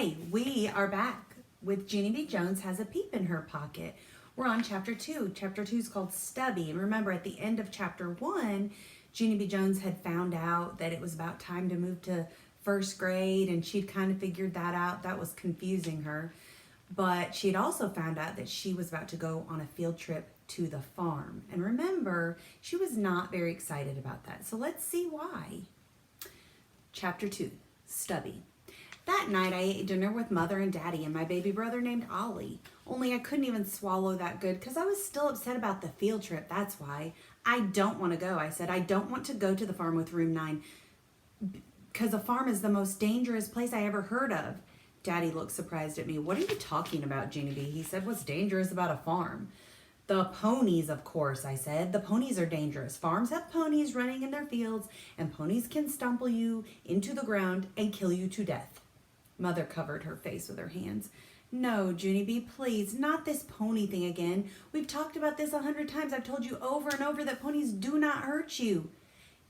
Hey, we are back with Junie B. Jones Has a Peep in Her Pocket. We're on chapter 2. Chapter 2 is called Stubby. And remember, at the end of chapter 1, Junie B. Jones had found out that it was about time to move to first grade, and she'd kind of figured that out. That was confusing her. But she'd also found out that she was about to go on a field trip to the farm. And remember, she was not very excited about that. So let's see why. Chapter 2, Stubby. That night I ate dinner with Mother and Daddy and my baby brother named Ollie. Only I couldn't even swallow that good because I was still upset about the field trip, that's why. I don't want to go, I said. I don't want to go to the farm with Room 9 because a farm is the most dangerous place I ever heard of. Daddy looked surprised at me. What are you talking about, Junie B? He said, what's dangerous about a farm? The ponies, of course, I said. The ponies are dangerous. Farms have ponies running in their fields, and ponies can stumble you into the ground and kill you to death. Mother covered her face with her hands. No, Junie B, please, not this pony thing again. We've talked about this 100 times. I've told you over and over that ponies do not hurt you.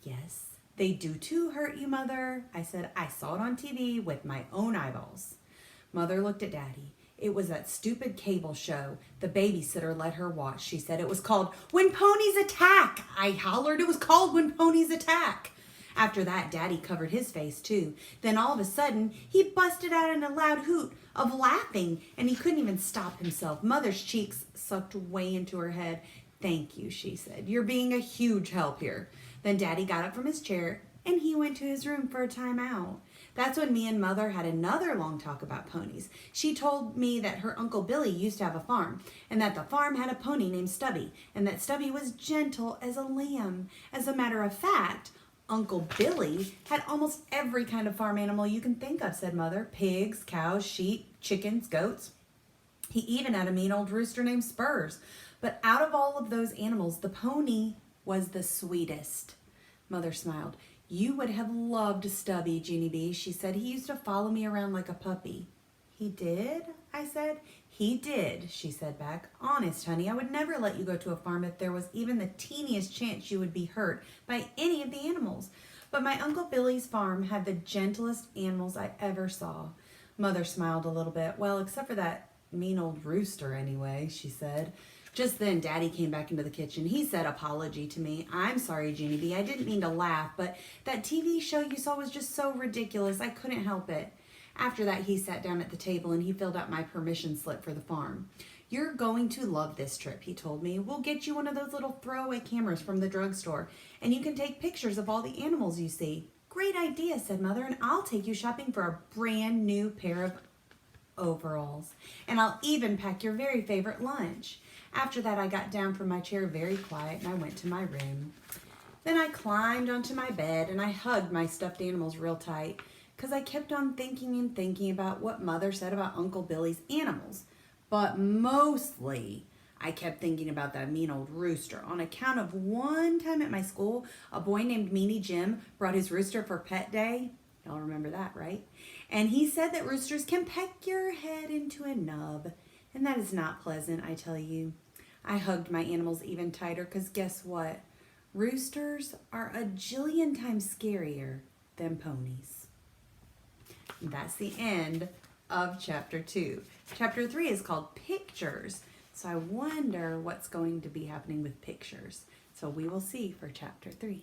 Yes, they do too hurt you, Mother. I said, I saw it on TV with my own eyeballs. Mother looked at Daddy. It was that stupid cable show the babysitter let her watch. She said it was called When Ponies Attack. I hollered it was called When Ponies Attack. After that, Daddy covered his face too. Then all of a sudden, he busted out in a loud hoot of laughing, and he couldn't even stop himself. Mother's cheeks sucked way into her head. Thank you, she said. You're being a huge help here. Then Daddy got up from his chair, and he went to his room for a timeout. That's when me and Mother had another long talk about ponies. She told me that her Uncle Billy used to have a farm, and that the farm had a pony named Stubby, and that Stubby was gentle as a lamb. As a matter of fact, Uncle Billy had almost every kind of farm animal you can think of, said Mother. Pigs, cows, sheep, chickens, goats. He even had a mean old rooster named Spurs. But out of all of those animals, the pony was the sweetest. Mother smiled. You would have loved Stubby, Junie B, she said. He used to follow me around like a puppy. He did? I said. He did, she said back. Honest, honey, I would never let you go to a farm if there was even the teeniest chance you would be hurt by any of the animals. But my Uncle Billy's farm had the gentlest animals I ever saw. Mother smiled a little bit. Well, except for that mean old rooster anyway, she said. Just then, Daddy came back into the kitchen. He said apology to me. I'm sorry, Junie B. I didn't mean to laugh, but that TV show you saw was just so ridiculous. I couldn't help it. After that, he sat down at the table and he filled out my permission slip for the farm. You're going to love this trip, he told me. We'll get you one of those little throwaway cameras from the drugstore, and you can take pictures of all the animals you see. Great idea, said Mother, and I'll take you shopping for a brand new pair of overalls. And I'll even pack your very favorite lunch. After that, I got down from my chair very quiet and I went to my room. Then I climbed onto my bed and I hugged my stuffed animals real tight, because I kept on thinking and thinking about what Mother said about Uncle Billy's animals. But mostly, I kept thinking about that mean old rooster on account of one time at my school, a boy named Meanie Jim brought his rooster for pet day. Y'all remember that, right? And he said that roosters can peck your head into a nub. And that is not pleasant, I tell you. I hugged my animals even tighter because guess what? Roosters are a jillion times scarier than ponies. That's the end of chapter 2. Chapter 3 is called Pictures. So I wonder what's going to be happening with pictures. So we will see for chapter 3.